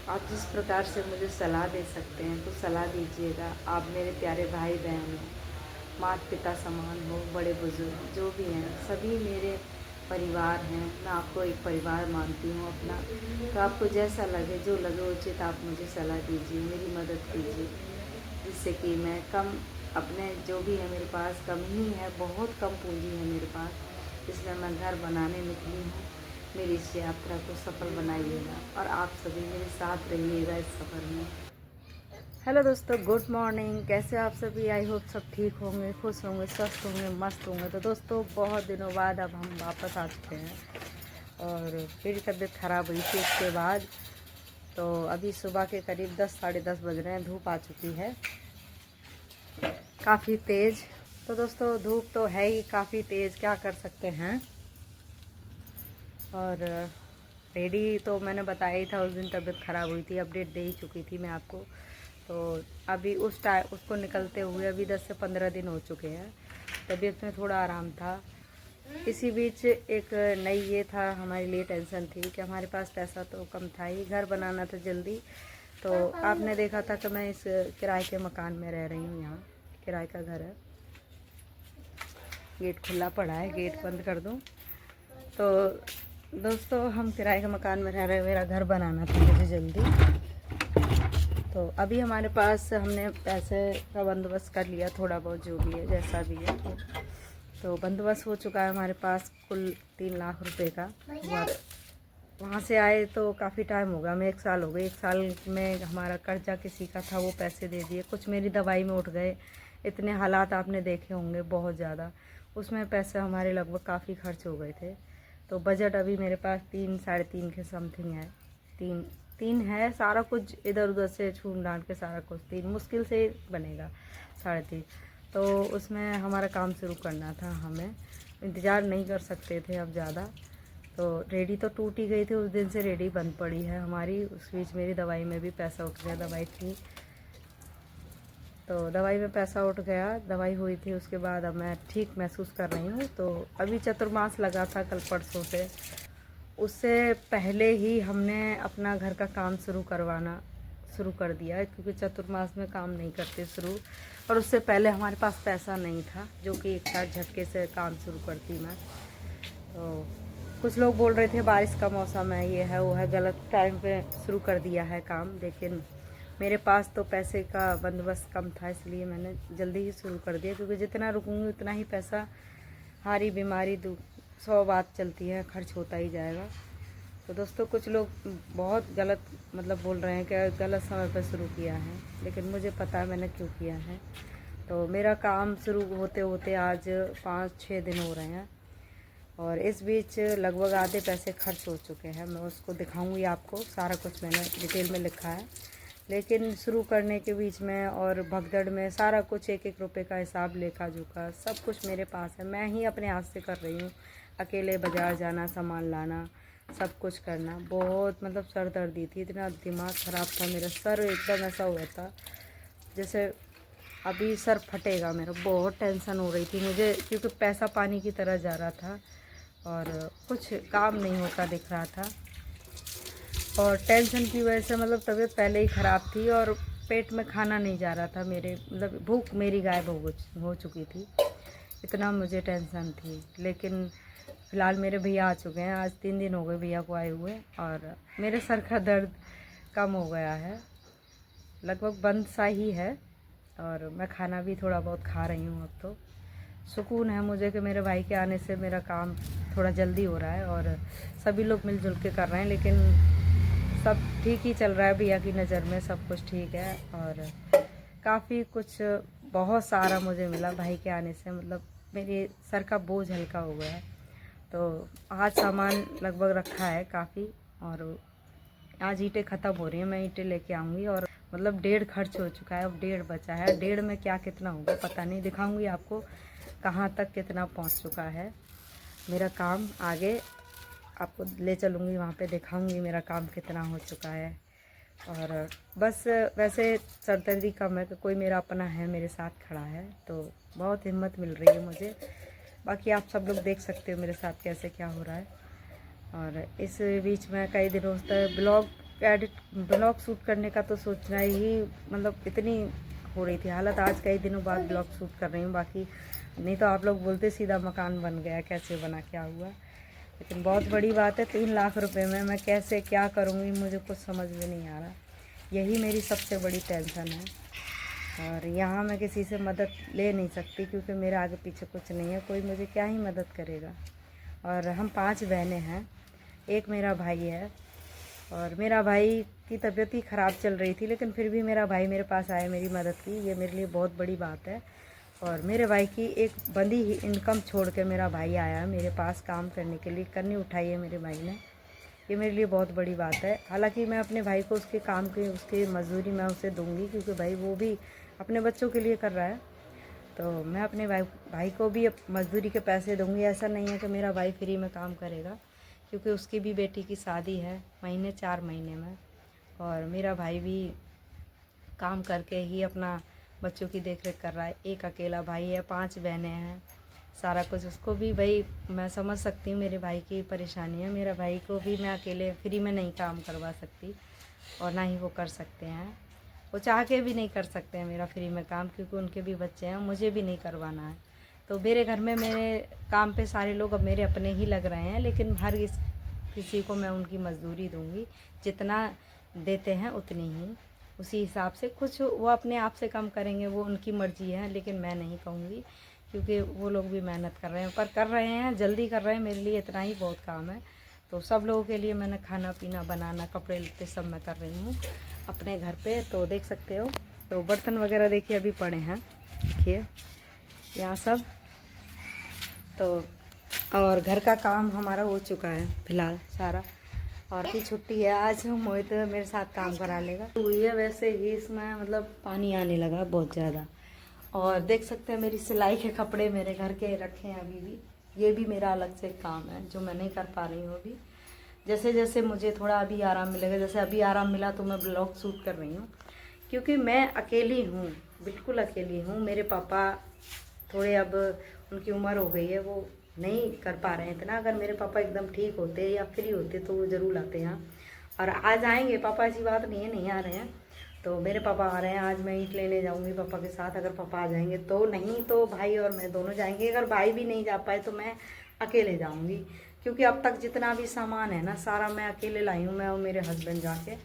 आप जिस प्रकार से मुझे सलाह दे सकते हैं तो सलाह दीजिएगा। आप मेरे प्यारे भाई बहन हो, माता पिता समान हो, बड़े बुजुर्ग जो भी हैं सभी मेरे परिवार हैं। मैं आपको एक परिवार मानती हूँ अपना। तो आपको जैसा लगे, जो लगे उचित, आप मुझे सलाह दीजिए, मेरी मदद कीजिए, जिससे कि मैं कम अपने जो भी है मेरे पास कम ही है, बहुत कम पूंजी है मेरे पास, इसलिए मैं घर बनाने निकली हूँ। मेरी इस यात्रा को सफल बनाइएगा और आप सभी मेरे साथ रहिएगा इस सफ़र में। हेलो दोस्तों, गुड मॉर्निंग। कैसे आप सभी? आई होप सब ठीक होंगे, खुश होंगे, स्वस्थ होंगे, मस्त होंगे। तो दोस्तों, बहुत दिनों बाद अब हम वापस आ चुके हैं और मेरी तबीयत ख़राब हुई थी उसके बाद। तो अभी सुबह के करीब 10 साढ़े 10 बज रहे हैं, धूप आ चुकी है काफ़ी तेज़। तो दोस्तों, धूप तो है ही काफ़ी तेज़, क्या कर सकते हैं। और रेडी तो मैंने बताया ही था, उस दिन तबीयत ख़राब हुई थी, अपडेट दे ही चुकी थी मैं आपको। तो अभी उस टाइम उसको निकलते हुए अभी 10 से 15 दिन हो चुके हैं, तबीयत में थोड़ा आराम था। इसी बीच एक नई ये था हमारे लिए टेंशन थी कि हमारे पास पैसा तो कम था ही, घर बनाना था जल्दी। तो आपने देखा था कि मैं इस किराए के मकान में रह रही हूँ, यहाँ किराए का घर है। गेट खुला पड़ा है, गेट बंद कर दूँ। तो दोस्तों, हम किराए के मकान में रह रहे हैं, मेरा घर बनाना था मुझे जल्दी। तो अभी हमारे पास हमने पैसे का बंदोबस्त कर लिया, थोड़ा बहुत जो भी है जैसा भी है। तो बंदोबस्त हो चुका है हमारे पास कुल 3 लाख रुपए का। और वहाँ से आए तो काफ़ी टाइम हो गया, हमें 1 साल हो गए। 1 साल में हमारा कर्जा किसी का था, वो पैसे दे दिए, कुछ मेरी दवाई में उठ गए। इतने हालात आपने देखे होंगे, बहुत ज़्यादा। उसमें पैसे हमारे लगभग काफ़ी खर्च हो गए थे। तो बजट अभी मेरे पास 3 साढ़े 3 के समथिंग है। तीन तीन है, सारा कुछ इधर उधर से छूट डांट के सारा कुछ 3 मुश्किल से बनेगा, 3.5। तो उसमें हमारा काम शुरू करना था, हमें इंतज़ार नहीं कर सकते थे अब ज़्यादा। तो रेडी तो टूट ही गई थी, उस दिन से रेडी बंद पड़ी है हमारी। उस बीच मेरी दवाई में भी पैसा उठ गया, दवाई थी तो दवाई में पैसा उठ गया। दवाई हुई थी उसके बाद अब मैं ठीक महसूस कर रही हूँ। तो अभी चतुर्मास लगा था कल परसों से, उससे पहले ही हमने अपना घर का काम करवाना शुरू कर दिया है, क्योंकि चतुर्मास में काम नहीं करते शुरू। और उससे पहले हमारे पास पैसा नहीं था, जो कि एक साथ झटके से काम शुरू करती मैं। तो कुछ लोग बोल रहे थे बारिश का मौसम है, ये है वो है, गलत टाइम पे शुरू कर दिया है काम। लेकिन मेरे पास तो पैसे का बंदोबस्त कम था, इसलिए मैंने जल्दी ही शुरू कर दिया, क्योंकि जितना रुकूंगी उतना ही पैसा, हारी बीमारी 100 बात चलती है, खर्च होता ही जाएगा। तो दोस्तों, कुछ लोग बहुत गलत मतलब बोल रहे हैं कि गलत समय पर शुरू किया है, लेकिन मुझे पता है मैंने क्यों किया है। तो मेरा काम शुरू होते होते आज 5-6 दिन हो रहे हैं और इस बीच लगभग आधे पैसे खर्च हो चुके हैं। मैं उसको दिखाऊंगी आपको, सारा कुछ मैंने डिटेल में लिखा है। लेकिन शुरू करने के बीच में और भगदड़ में सारा कुछ, एक एक रुपए का हिसाब, लेखा जोखा सब कुछ मेरे पास है। मैं ही अपने हाथ से कर रही हूँ, अकेले बाज़ार जाना, सामान लाना, सब कुछ करना। बहुत मतलब सर दर्दी थी, इतना दिमाग ख़राब था मेरा, सर एकदम ऐसा हुआ था जैसे अभी सर फटेगा मेरा। बहुत टेंशन हो रही थी मुझे, क्योंकि पैसा पानी की तरह जा रहा था और कुछ काम नहीं होता दिख रहा था। और टेंशन की वजह से मतलब तबीयत पहले ही ख़राब थी और पेट में खाना नहीं जा रहा था मेरे, मतलब भूख मेरी गायब हो चुकी थी, इतना मुझे टेंशन थी। लेकिन फ़िलहाल मेरे भैया आ चुके हैं, आज 3 दिन हो गए भैया को आए हुए, और मेरे सर का दर्द कम हो गया है, लगभग बंद सा ही है। और मैं खाना भी थोड़ा बहुत खा रही हूँ अब। तो सुकून है मुझे कि मेरे भाई के आने से मेरा काम थोड़ा जल्दी हो रहा है और सभी लोग मिलजुल के कर रहे हैं। लेकिन सब ठीक ही चल रहा है, भैया की नज़र में सब कुछ ठीक है। और काफ़ी कुछ बहुत सारा मुझे मिला भाई के आने से, मतलब मेरे सर का बोझ हल्का हो गया है। तो आज सामान लगभग रखा है काफ़ी, और आज ईंटें ख़त्म हो रही हैं, मैं ईंटें लेके आऊँगी। और मतलब 1.5 खर्च हो चुका है, अब 1.5 बचा है। 1.5 में क्या कितना होगा पता नहीं, दिखाऊंगी आपको कहाँ तक कितना पहुँच चुका है मेरा काम। आगे आपको ले चलूँगी, वहाँ पे दिखाऊंगी मेरा काम कितना हो चुका है। और बस वैसे सरदर्दी कम है कि कोई मेरा अपना है, मेरे साथ खड़ा है, तो बहुत हिम्मत मिल रही है मुझे। बाकी आप सब लोग देख सकते हो मेरे साथ कैसे क्या हो रहा है। और इस बीच में कई दिनों से ब्लॉग एडिट ब्लॉग शूट करने का तो सोचना ही मतलब इतनी हो रही थी हालत। आज कई दिनों बाद ब्लॉग शूट कर रही हूँ, बाकी नहीं तो आप लोग बोलते सीधा मकान बन गया, कैसे बना, क्या हुआ। लेकिन बहुत बड़ी बात है, 3 लाख रुपए में मैं कैसे क्या करूँगी, मुझे कुछ समझ में नहीं आ रहा। यही मेरी सबसे बड़ी टेंशन है। और यहाँ मैं किसी से मदद ले नहीं सकती क्योंकि मेरे आगे पीछे कुछ नहीं है, कोई मुझे क्या ही मदद करेगा। और हम 5 बहनें हैं, एक मेरा भाई है। और मेरा भाई की तबीयत ही ख़राब चल रही थी, लेकिन फिर भी मेरा भाई मेरे पास आया, मेरी मदद की, ये मेरे लिए बहुत बड़ी बात है। और मेरे भाई की एक बंदी ही इनकम छोड़ के मेरा भाई आया मेरे पास काम करने के लिए, करनी उठाई है मेरे भाई ने, ये मेरे लिए बहुत बड़ी बात है। हालांकि मैं अपने भाई को उसके काम की उसकी मजदूरी मैं उसे दूंगी, क्योंकि भाई वो भी अपने बच्चों के लिए कर रहा है, तो मैं अपने भाई को भी मजदूरी के पैसे दूंगी। ऐसा नहीं है कि मेरा भाई फ्री में काम करेगा, क्योंकि उसकी भी बेटी की शादी है 4 महीने में, और मेरा भाई भी काम करके ही अपना बच्चों की देखरेख कर रहा है। एक अकेला भाई है, 5 बहनें हैं, सारा कुछ उसको भी भाई मैं समझ सकती हूँ मेरे भाई की परेशानी है। मेरा भाई को भी मैं अकेले फ्री में नहीं काम करवा सकती, और ना ही वो कर सकते हैं, वो चाह के भी नहीं कर सकते हैं मेरा फ्री में काम, क्योंकि उनके भी बच्चे हैं, मुझे भी नहीं करवाना है। तो मेरे घर में मेरे काम पे सारे लोग अब मेरे अपने ही लग रहे हैं, लेकिन हर किसी को मैं उनकी मजदूरी दूंगी, जितना देते हैं उतनी ही, उसी हिसाब से। कुछ वो अपने आप से कम करेंगे, वो उनकी मर्जी है, लेकिन मैं नहीं कहूँगी, क्योंकि वो लोग भी मेहनत कर रहे हैं, पर कर रहे हैं, जल्दी कर रहे हैं, मेरे लिए इतना ही बहुत काम है। तो सब लोगों के लिए मैंने खाना पीना बनाना, कपड़े लत्ते सब मैं कर रही हूँ अपने घर पे, तो देख सकते हो। तो बर्तन वगैरह देखिए अभी पड़े हैं, देखिए यहाँ सब। तो और घर का काम हमारा हो चुका है फिलहाल सारा, और की छुट्टी है आज, मोहित मेरे साथ काम करा लेगा। हुई है वैसे ही इसमें मतलब पानी आने लगा बहुत ज़्यादा। और देख सकते हैं मेरी सिलाई के कपड़े मेरे घर के रखे हैं अभी भी, ये भी मेरा अलग से काम है जो मैं नहीं कर पा रही हूँ अभी। जैसे जैसे मुझे थोड़ा अभी आराम मिलेगा, जैसे अभी आराम मिला तो मैं ब्लॉग शूट कर रही हूँ, क्योंकि मैं अकेली हूँ, बिल्कुल अकेली हूँ। मेरे पापा थोड़े अब उनकी उम्र हो गई है, वो नहीं कर पा रहे हैं इतना। अगर मेरे पापा एकदम ठीक होते या फ्री होते तो वो ज़रूर आते हैं, और आज आएंगे पापा, ऐसी बात नहीं है नहीं आ रहे हैं। तो मेरे पापा आ रहे हैं, आज मैं ईंट लेने जाऊंगी पापा के साथ, अगर पापा आ जाएंगे तो, नहीं तो भाई और मैं दोनों जाएंगे। अगर भाई भी नहीं जा पाए तो मैं अकेले जाऊंगी, क्योंकि अब तक जितना भी सामान है ना सारा मैं अकेले लाई हूँ, मैं और मेरे हस्बैंड जाके।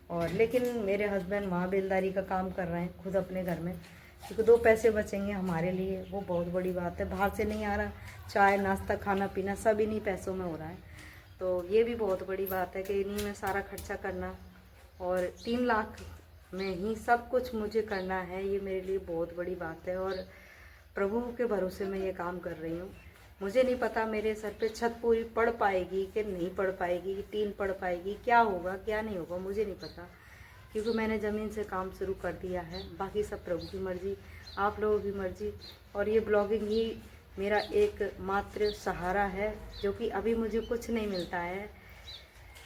और लेकिन मेरे हस्बैंड वहाँ बेलदारी का काम कर रहे हैं खुद अपने घर में, क्योंकि 2 पैसे बचेंगे हमारे लिए, वो बहुत बड़ी बात है। बाहर से नहीं आ रहा, चाय नाश्ता खाना पीना सब इन्हीं पैसों में हो रहा है, तो ये भी बहुत बड़ी बात है कि इन्हीं में सारा खर्चा करना, और 3 लाख में ही सब कुछ मुझे करना है, ये मेरे लिए बहुत बड़ी बात है। और प्रभु के भरोसे मैं ये काम कर रही हूँ। मुझे नहीं पता मेरे सर पे छत पूरी पड़ पाएगी कि नहीं पड़ पाएगी, कि टीन पड़ पाएगी, क्या होगा क्या नहीं होगा मुझे नहीं पता, क्योंकि मैंने ज़मीन से काम शुरू कर दिया है। बाकी सब प्रभु की मर्ज़ी, आप लोगों की मर्ज़ी। और ये ब्लॉगिंग ही मेरा एक मात्र सहारा है, जो कि अभी मुझे कुछ नहीं मिलता है,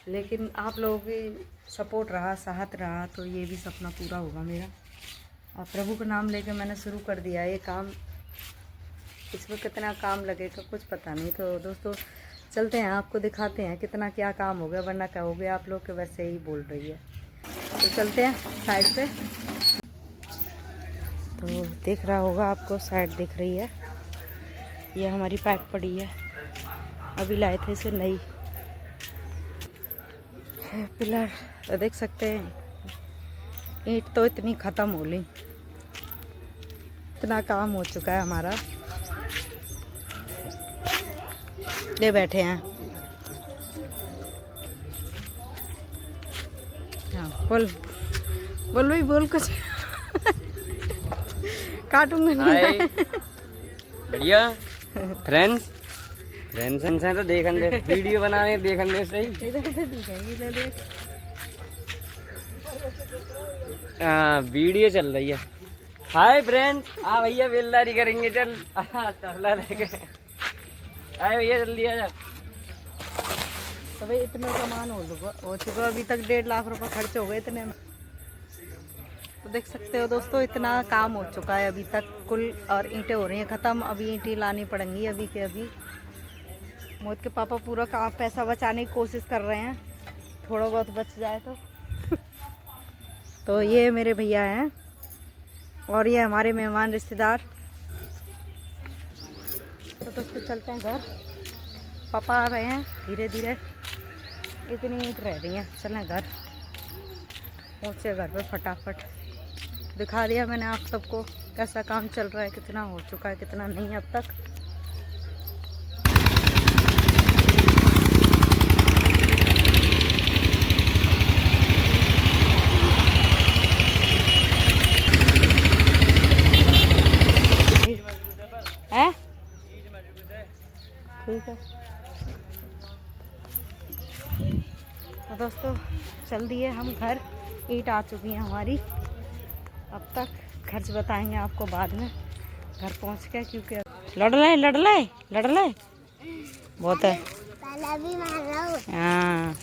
लेकिन आप लोगों की सपोर्ट रहा, साथ रहा, तो ये भी सपना पूरा होगा मेरा। और प्रभु का नाम लेके मैंने शुरू कर दिया ये काम, इसमें कितना काम लगेगा कुछ पता नहीं। तो दोस्तों चलते हैं, आपको दिखाते हैं कितना क्या काम हो गया, वरना क्या हो गया, आप लोग के वैसे ही बोल रही है। तो चलते हैं साइड पे, तो दिख रहा होगा आपको, साइड दिख रही है, ये हमारी पाइप पड़ी है, अभी लाए थे इसे नई पिलर। तो देख सकते हैं ईंट तो इतनी ख़त्म हो ली, इतना काम हो चुका है हमारा। ले बैठे हैं, हाँ बोल बोल भाई बोल कुछ काटूंगा नहीं। बढ़िया फ्रेंड्स हैं तो देखन दे, वीडियो बनाने देखन दे सही। हाँ वीडियो चल रही है। हाय फ्रेंड्स, हाँ भैया बेलदारी करेंगे, चल चला लेके आए भैया जल्दी आ जा। तो भाई इतना सामान हो चुका, अभी तक 1.5 लाख रुपए खर्च हो गए इतने में। तो देख सकते हो दोस्तों, इतना काम हो चुका है अभी तक कुल, और ईंटें हो रही हैं ख़त्म, अभी ईंटें लानी पड़ेंगी अभी के अभी। मोहित के पापा पूरा काम पैसा बचाने की कोशिश कर रहे हैं, थोड़ा बहुत बच जाए तो। तो ये मेरे भैया हैं और ये हमारे मेहमान रिश्तेदार। तो दोस्तों चलते हैं घर। पापा आ रहे हैं धीरे धीरे, इतनी ईंट रह रही हैं। चलें घर, पहुँचे घर पे फटाफट। दिखा दिया मैंने आप सबको कैसा काम चल रहा है, कितना हो चुका है कितना नहीं अब तक। है ठीक है। तो दोस्तों चल दिए हम घर, ईंट आ चुकी है हमारी। अब तक खर्च बताएंगे आपको बाद में घर पहुंच के, क्योंकि लड़ ले बहुत है। हाँ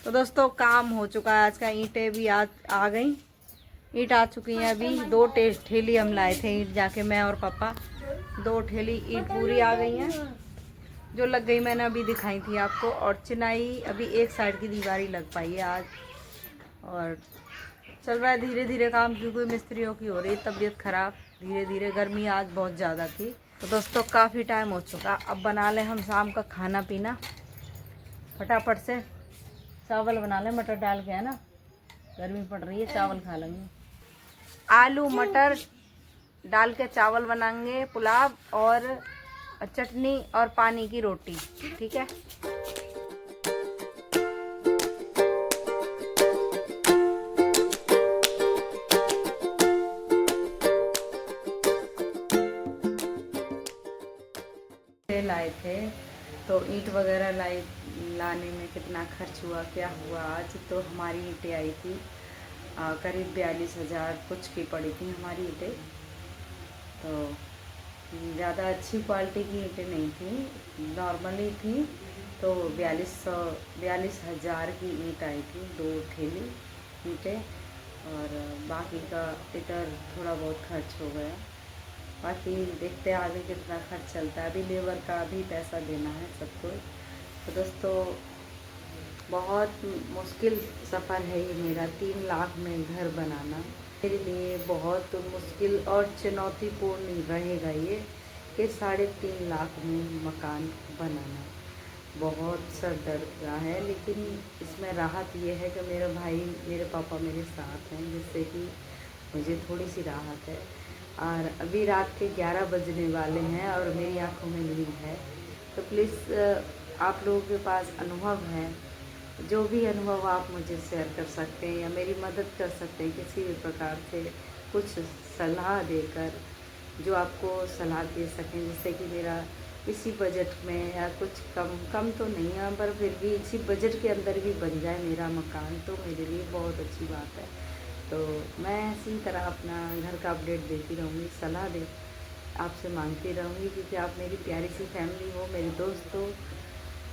तो दोस्तों काम हो चुका है आज का। ईंटें भी आ गई, ईंट आ चुकी हैं। अभी 2 ठेली हम लाए थे ईंट जाके, मैं और पापा। 2 ठेली ईंट पूरी आ गई हैं, जो लग गई मैंने अभी दिखाई थी आपको। और चिनाई अभी एक साइड की दीवार ही लग पाई है आज। और चल रहा है धीरे धीरे काम, क्योंकि मिस्त्रियों की हो रही है तबीयत खराब धीरे धीरे। गर्मी आज बहुत ज़्यादा थी। तो दोस्तों काफ़ी टाइम हो चुका, अब बना लें हम शाम का खाना पीना फटाफट से। चावल बना लें मटर डाल के, है ना, गर्मी पड़ रही है, चावल खा लेंगे। आलू मटर डाल के चावल बनाएंगे, पुलाव और चटनी और पानी की रोटी, ठीक है। लाए थे तो ईंट वगैरह लाने में कितना खर्च हुआ, क्या हुआ आज। तो हमारी ईंटें आई थी करीब 42,000 कुछ की पड़ी थी हमारी ईंटें। तो ज़्यादा अच्छी क्वालिटी की ईंटें नहीं थी, नॉर्मली थी। तो 42,000 की ईंट आई थी, 2 ठेली ईंटें। और बाकी का इधर थोड़ा बहुत खर्च हो गया। बाकी देखते हैं आगे कितना खर्च चलता है। अभी लेबर का भी पैसा देना है सबको। तो दोस्तों बहुत मुश्किल सफ़र है ये मेरा, 3 लाख में घर बनाना मेरे लिए बहुत मुश्किल और चुनौतीपूर्ण रहेगा ये, कि 3.5 लाख में मकान बनाना बहुत सर दर्द रहा है। लेकिन इसमें राहत ये है कि मेरा भाई मेरे पापा मेरे साथ हैं, जिससे कि मुझे थोड़ी सी राहत है। और अभी रात के 11 बजने वाले हैं और मेरी आंखों में नींद है। तो प्लीज़ आप लोगों के पास अनुभव है, जो भी अनुभव आप मुझे शेयर कर सकते हैं या मेरी मदद कर सकते हैं किसी भी प्रकार से, कुछ सलाह देकर, जो आपको सलाह दे सकें, जिससे कि मेरा इसी बजट में या कुछ कम तो नहीं है, पर फिर भी इसी बजट के अंदर भी बन जाए मेरा मकान, तो मेरे लिए बहुत अच्छी बात है। तो मैं इसी तरह अपना घर का अपडेट देती रहूँगी, सलाह दे आपसे मांगती रहूँगी, क्योंकि आप मेरी प्यारी सी फैमिली हो, मेरे दोस्त हो,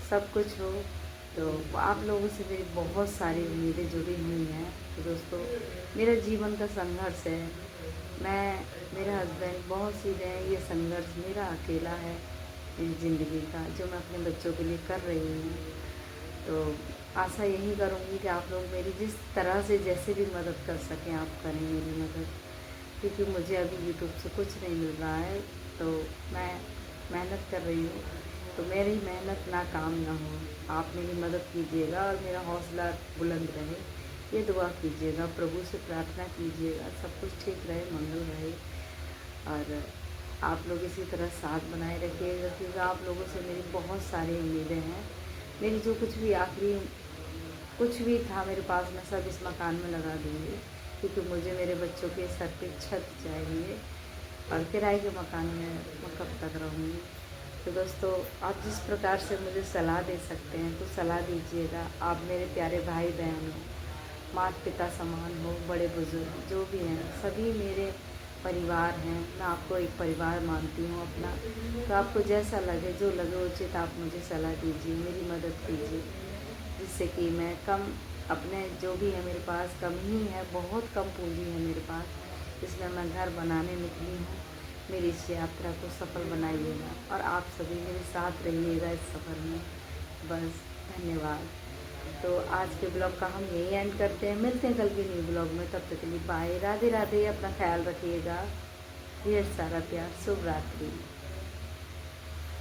सब कुछ हो। तो आप लोगों से मेरी बहुत सारी उम्मीदें जुड़ी हुई हैं। तो दोस्तों मेरा जीवन का संघर्ष है, मेरे हस्बैंड बहुत सीधे हैं, ये संघर्ष मेरा अकेला है मेरी ज़िंदगी का, जो मैं अपने बच्चों के लिए कर रही हूँ। तो आशा यही करूँगी कि आप लोग मेरी जिस तरह से जैसे भी मदद कर सकें आप करें मेरी मदद, क्योंकि मुझे अभी यूट्यूब से कुछ नहीं मिल रहा है। तो मैं मेहनत कर रही हूँ, तो मेरी मेहनत नाकाम ना हो। आप मेरी मदद कीजिएगा और मेरा हौसला बुलंद रहे, ये दुआ कीजिएगा, प्रभु से प्रार्थना कीजिएगा, सब कुछ ठीक रहे, मंगल रहे। और आप लोग इसी तरह साथ बनाए रखिएगा, क्योंकि आप लोगों से मेरी बहुत सारी उम्मीदें हैं। मेरी जो कुछ भी आखिरी कुछ भी था मेरे पास, मैं सब इस मकान में लगा दूँगी, क्योंकि मुझे मेरे बच्चों के सर पे छत चाहिए। और किराए के मकान में मैं कब तक रहूँगी। तो दोस्तों आप जिस प्रकार से मुझे सलाह दे सकते हैं तो सलाह दीजिएगा। आप मेरे प्यारे भाई बहन हो, माता पिता समान हो, बड़े बुजुर्ग जो भी हैं, सभी मेरे परिवार हैं। मैं आपको एक परिवार मानती हूँ अपना। तो आपको जैसा लगे, जो लगे उचित, आप मुझे सलाह दीजिए, मेरी मदद कीजिए, जिससे कि मैं कम अपने जो भी है मेरे पास कम ही है, बहुत कम पूंजी है मेरे पास, इसलिए मैं घर बनाने निकली हूँ। मेरी इस यात्रा को सफल बनाइएगा और आप सभी मेरे साथ रहिएगा इस सफ़र में। बस धन्यवाद। तो आज के ब्लॉग का हम यही एंड करते हैं, मिलते हैं कल के न्यू ब्लॉग में। तब तक के लिए बाय, राधे राधे, अपना ख्याल रखिएगा, ढेर सारा प्यार, शुभ रात्रि।